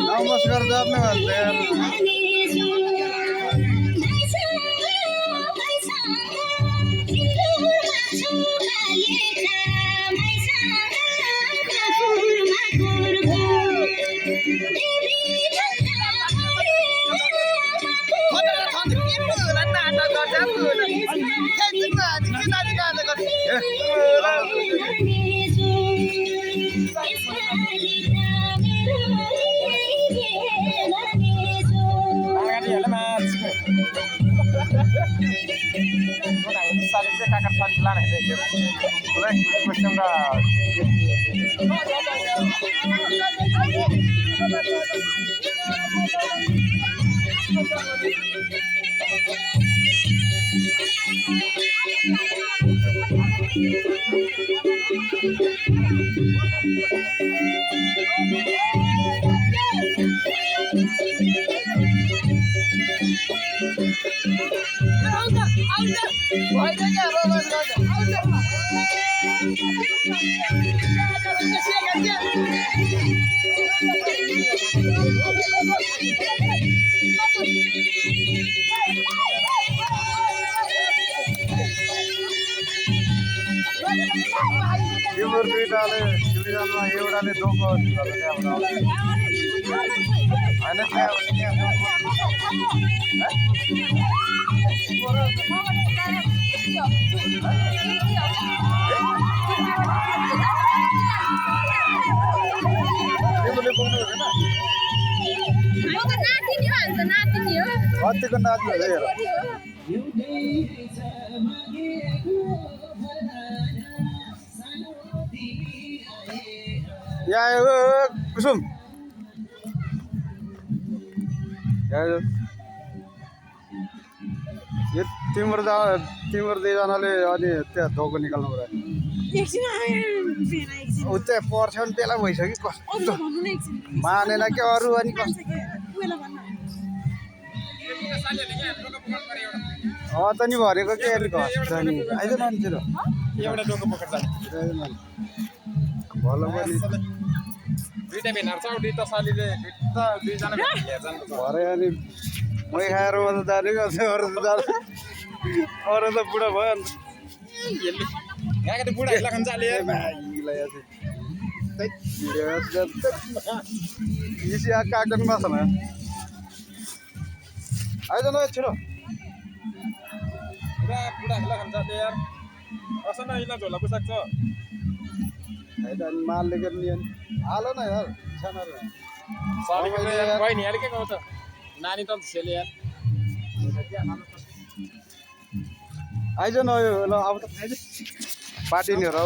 नमस्कार जात नाही एउटाले धोको कतिको नाच्नु कुसुम यो तिम्रो दुईजनाले अनि त्यहाँ धोको निकाल्नु पर्यो त्यहाँ पर्छ नि बेला भइसक्यो कस्तो मानेन क्या अरू अनि कस्तो त नि भरेको के अलिक नि आइज मान्छे भलो पनि भरे अनि मै खाएर म त जानेको अरू त बुढा भयो कागन बस्न आइज न छिटो मालले गर्ने हाल न यार नानी त आइज न यो ल अब त पार्टी नि हो र